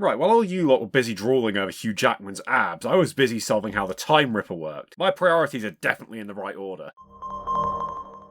Right, while all you lot were busy drooling over Hugh Jackman's abs, I was busy solving how the Time Ripper worked. My priorities are definitely in the right order.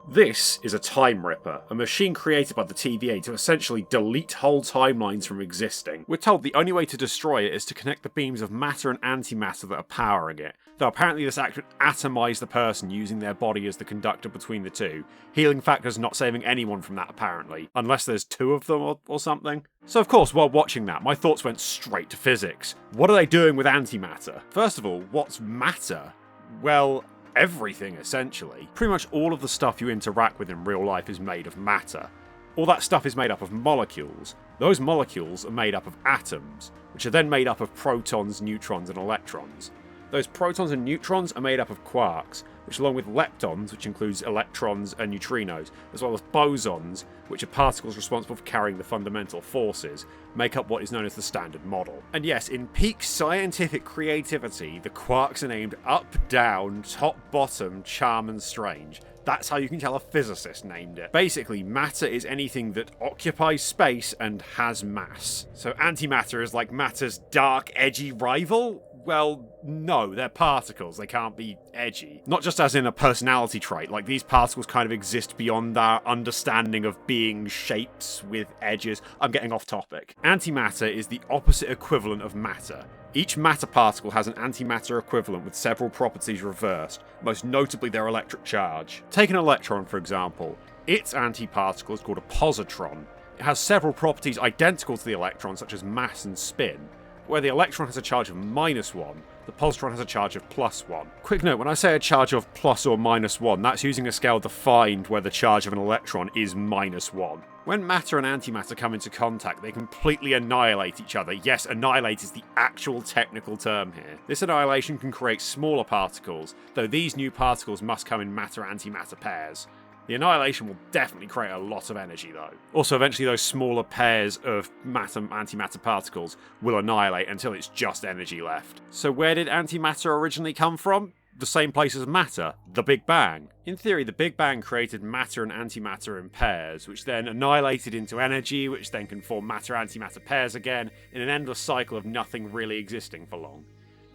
This is a Time Ripper, a machine created by the TVA to essentially delete whole timelines from existing. We're told the only way to destroy it is to connect the beams of matter and antimatter that are powering it, though apparently this act would atomize the person using their body as the conductor between the two. Healing factors not saving anyone from that apparently, unless there's two of them or something. So of course, while watching that, my thoughts went straight to physics. What are they doing with antimatter? First of all, what's matter? Well, everything, essentially. Pretty much all of the stuff you interact with in real life is made of matter. All that stuff is made up of molecules. Those molecules are made up of atoms, which are then made up of protons, neutrons, and electrons. Those protons and neutrons are made up of quarks, which along with leptons, which includes electrons and neutrinos, as well as bosons, which are particles responsible for carrying the fundamental forces, make up what is known as the Standard Model. And yes, in peak scientific creativity, the quarks are named up, down, top, bottom, charm, and strange. That's how you can tell a physicist named it. Basically, matter is anything that occupies space and has mass. So antimatter is like matter's dark, edgy rival? Well, no, they're particles, they can't be edgy. Not just as in a personality trait, like these particles kind of exist beyond our understanding of being shapes with edges. I'm getting off topic. Antimatter is the opposite equivalent of matter. Each matter particle has an antimatter equivalent with several properties reversed, most notably their electric charge. Take an electron, for example. Its antiparticle is called a positron. It has several properties identical to the electron, such as mass and spin. Where the electron has a charge of -1, the positron has a charge of +1. Quick note, when I say a charge of plus or -1, that's using a scale defined where the charge of an electron is -1. When matter and antimatter come into contact, they completely annihilate each other. Yes, annihilate is the actual technical term here. This annihilation can create smaller particles, though these new particles must come in matter-antimatter pairs. The annihilation will definitely create a lot of energy though. Also, eventually those smaller pairs of matter-antimatter particles will annihilate until it's just energy left. So where did antimatter originally come from? The same place as matter, the Big Bang. In theory, the Big Bang created matter and antimatter in pairs, which then annihilated into energy, which then can form matter-antimatter pairs again, in an endless cycle of nothing really existing for long.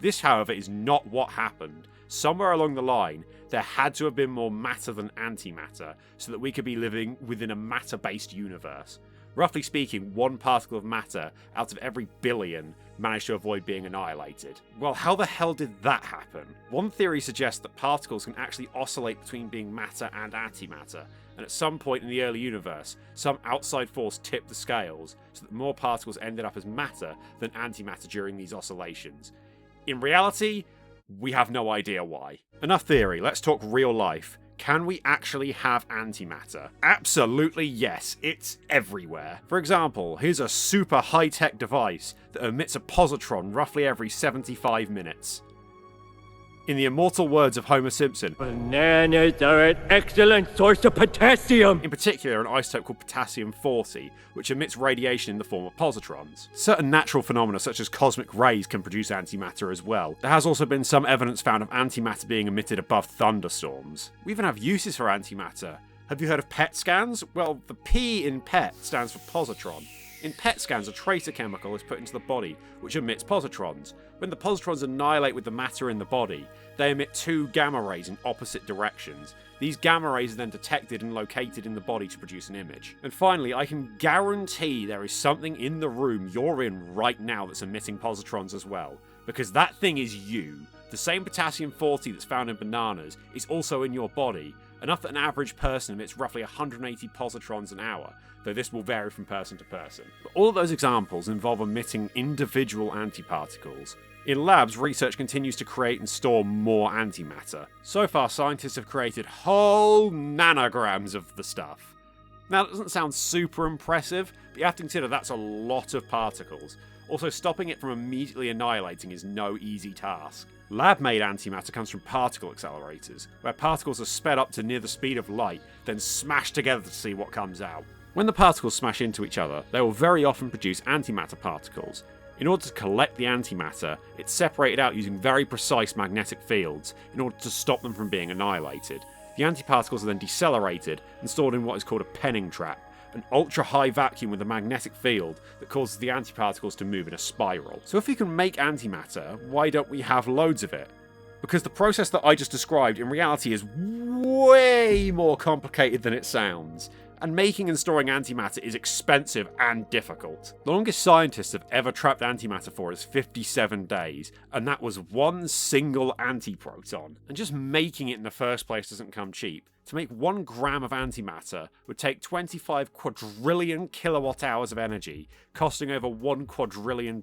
This, however, is not what happened. Somewhere along the line, there had to have been more matter than antimatter, so that we could be living within a matter-based universe. Roughly speaking, one particle of matter out of every billion managed to avoid being annihilated. Well, how the hell did that happen? One theory suggests that particles can actually oscillate between being matter and antimatter, and at some point in the early universe, some outside force tipped the scales, so that more particles ended up as matter than antimatter during these oscillations. In reality, we have no idea why. Enough theory, let's talk real life. Can we actually have antimatter? Absolutely yes, it's everywhere. For example, here's a super high-tech device that emits a positron roughly every 75 minutes. In the immortal words of Homer Simpson, "Bananas are an excellent source of potassium!" In particular, an isotope called potassium-40, which emits radiation in the form of positrons. Certain natural phenomena such as cosmic rays can produce antimatter as well. There has also been some evidence found of antimatter being emitted above thunderstorms. We even have uses for antimatter. Have you heard of PET scans? Well, the P in PET stands for positron. In PET scans, a tracer chemical is put into the body, which emits positrons. When the positrons annihilate with the matter in the body, they emit two gamma rays in opposite directions. These gamma rays are then detected and located in the body to produce an image. And finally, I can guarantee there is something in the room you're in right now that's emitting positrons as well. Because that thing is you. The same potassium-40 that's found in bananas is also in your body, enough that an average person emits roughly 180 positrons an hour, though this will vary from person to person. But all of those examples involve emitting individual antiparticles. In labs, research continues to create and store more antimatter. So far, scientists have created whole nanograms of the stuff. Now, that doesn't sound super impressive, but you have to consider that's a lot of particles. Also, stopping it from immediately annihilating is no easy task. Lab-made antimatter comes from particle accelerators, where particles are sped up to near the speed of light, then smashed together to see what comes out. When the particles smash into each other, they will very often produce antimatter particles. In order to collect the antimatter, it's separated out using very precise magnetic fields in order to stop them from being annihilated. The antiparticles are then decelerated and stored in what is called a penning trap, an ultra-high vacuum with a magnetic field that causes the antiparticles to move in a spiral. So if we can make antimatter, why don't we have loads of it? Because the process that I just described in reality is way more complicated than it sounds, and making and storing antimatter is expensive and difficult. The longest scientists have ever trapped antimatter for is 57 days, and that was one single antiproton. And just making it in the first place doesn't come cheap. To make 1 gram of antimatter would take 25 quadrillion kilowatt hours of energy, costing over $1 quadrillion.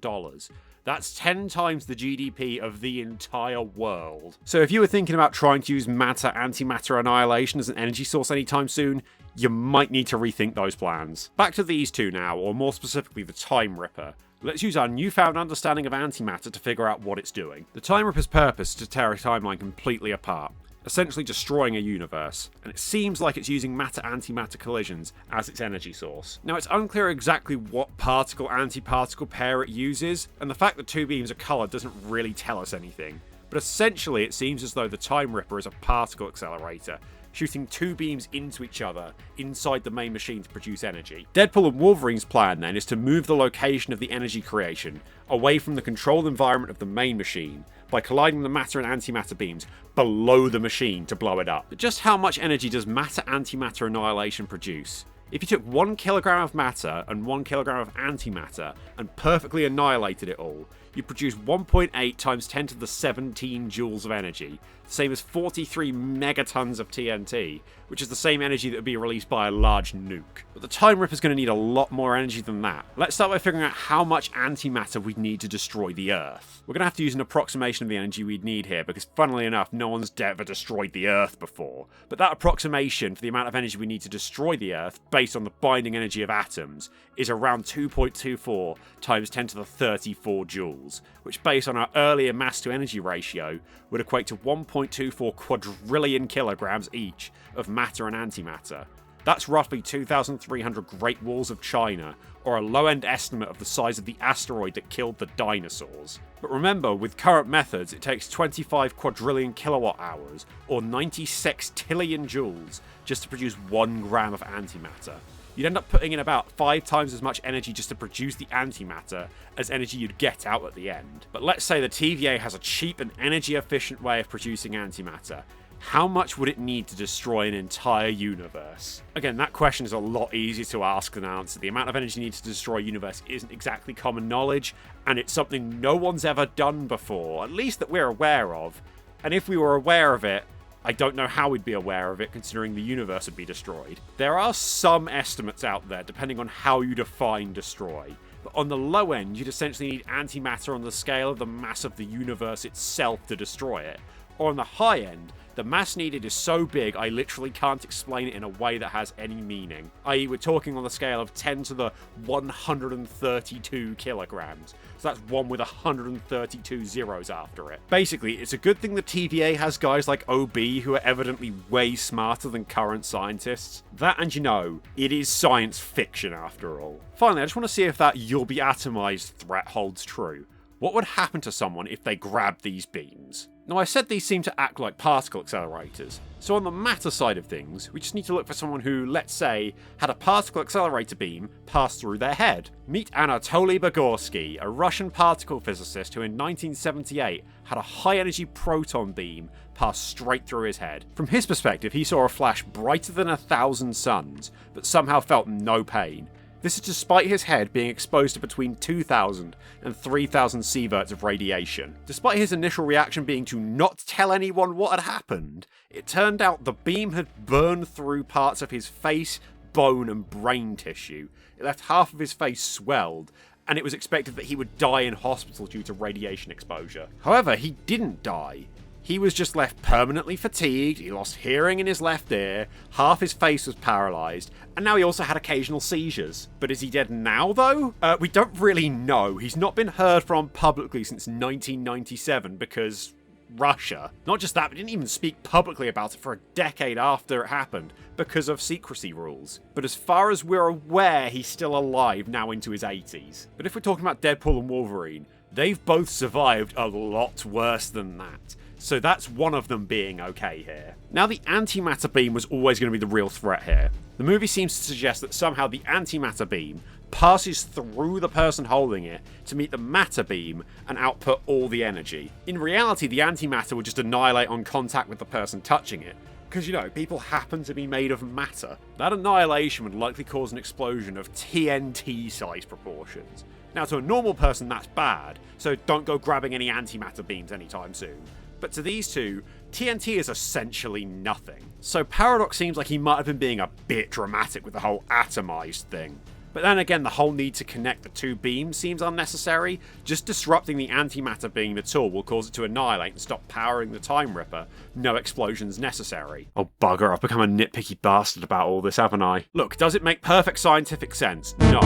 That's 10 times the GDP of the entire world. So if you were thinking about trying to use matter-antimatter annihilation as an energy source anytime soon, you might need to rethink those plans. Back to these two now, or more specifically the Time Ripper. Let's use our newfound understanding of antimatter to figure out what it's doing. The Time Ripper's purpose is to tear a timeline completely apart, essentially destroying a universe, and it seems like it's using matter-antimatter collisions as its energy source. Now, it's unclear exactly what particle-antiparticle pair it uses, and the fact that 2 beams are coloured doesn't really tell us anything, but essentially it seems as though the Time Ripper is a particle accelerator, shooting 2 beams into each other inside the main machine to produce energy. Deadpool and Wolverine's plan then is to move the location of the energy creation away from the controlled environment of the main machine by colliding the matter and antimatter beams below the machine to blow it up. But just how much energy does matter-antimatter annihilation produce? If you took 1 kilogram of matter and 1 kilogram of antimatter and perfectly annihilated it all, you'd produce 1.8 times 10 to the 17 joules of energy, the same as 43 megatons of TNT, which is the same energy that would be released by a large nuke. But the Time Ripper's going to need a lot more energy than that. Let's start by figuring out how much antimatter we'd need to destroy the Earth. We're going to have to use an approximation of the energy we'd need here, because funnily enough, no one's ever destroyed the Earth before. But that approximation for the amount of energy we need to destroy the Earth, based on the binding energy of atoms, is around 2.24 times 10 to the 34 joules, which based on our earlier mass to energy ratio would equate to 1.24 quadrillion kilograms each of matter and antimatter. That's roughly 2,300 Great Walls of China, or a low-end estimate of the size of the asteroid that killed the dinosaurs. But remember, with current methods, it takes 25 quadrillion kilowatt hours, or 96 trillion joules, just to produce 1 gram of antimatter. You'd end up putting in about 5 times as much energy just to produce the antimatter as energy you'd get out at the end. But let's say the TVA has a cheap and energy-efficient way of producing antimatter. How much would it need to destroy an entire universe? Again, that question is a lot easier to ask than answer. The amount of energy needed to destroy a universe isn't exactly common knowledge, and it's something no one's ever done before, at least that we're aware of. And if we were aware of it, I don't know how we'd be aware of it, considering the universe would be destroyed. There are some estimates out there, depending on how you define destroy. But on the low end, you'd essentially need antimatter on the scale of the mass of the universe itself to destroy it. Or on the high end, the mass needed is so big I literally can't explain it in a way that has any meaning. I.e., we're talking on the scale of 10 to the 132 kilograms. So that's 1 with 132 zeros after it. Basically, it's a good thing the TVA has guys like OB who are evidently way smarter than current scientists. That, and you know, it is science fiction after all. Finally, I just want to see if that "you'll be atomized" threat holds true. What would happen to someone if they grabbed these beams? Now, I said these seem to act like particle accelerators, so on the matter side of things, we just need to look for someone who, let's say, had a particle accelerator beam pass through their head. Meet Anatoly Bogorsky, a Russian particle physicist who in 1978 had a high-energy proton beam pass straight through his head. From his perspective, he saw a flash brighter than 1,000 suns, but somehow felt no pain. This is despite his head being exposed to between 2,000 and 3,000 sieverts of radiation. Despite his initial reaction being to not tell anyone what had happened, it turned out the beam had burned through parts of his face, bone and brain tissue. It left half of his face swelled, and it was expected that he would die in hospital due to radiation exposure. However, he didn't die. He was just left permanently fatigued, he lost hearing in his left ear, half his face was paralysed, and now he also had occasional seizures. But is he dead now, though? We don't really know. He's not been heard from publicly since 1997 because Russia. Not just that, but didn't even speak publicly about it for a decade after it happened because of secrecy rules. But as far as we're aware, he's still alive now into his 80s. But if we're talking about Deadpool and Wolverine, they've both survived a lot worse than that. so that's one of them being okay here. Now, the antimatter beam was always going to be the real threat here. The movie seems to suggest that somehow the antimatter beam passes through the person holding it to meet the matter beam and output all the energy. In reality, the antimatter would just annihilate on contact with the person touching it, because, you know, people happen to be made of matter. That annihilation would likely cause an explosion of TNT-sized proportions. Now, to a normal person, that's bad, so don't go grabbing any antimatter beams anytime soon. But to these two, TNT is essentially nothing. So Paradox seems like he might have been being a bit dramatic with the whole atomized thing. But then again, the whole need to connect the two beams seems unnecessary. Just disrupting the antimatter beam at all will cause it to annihilate and stop powering the Time Ripper. No explosions necessary. Oh bugger, I've become a nitpicky bastard about all this, haven't I? Look, does it make perfect scientific sense? No.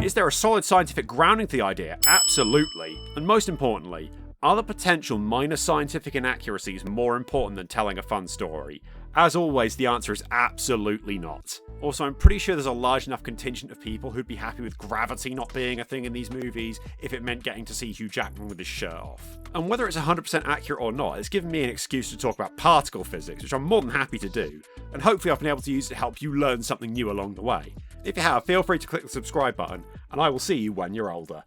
Is there a solid scientific grounding to the idea? Absolutely. And most importantly, are the potential minor scientific inaccuracies more important than telling a fun story? As always, the answer is absolutely not. Also, I'm pretty sure there's a large enough contingent of people who'd be happy with gravity not being a thing in these movies if it meant getting to see Hugh Jackman with his shirt off. And whether it's 100% accurate or not, it's given me an excuse to talk about particle physics, which I'm more than happy to do, and hopefully I've been able to use it to help you learn something new along the way. If you have, feel free to click the subscribe button, and I will see you when you're older.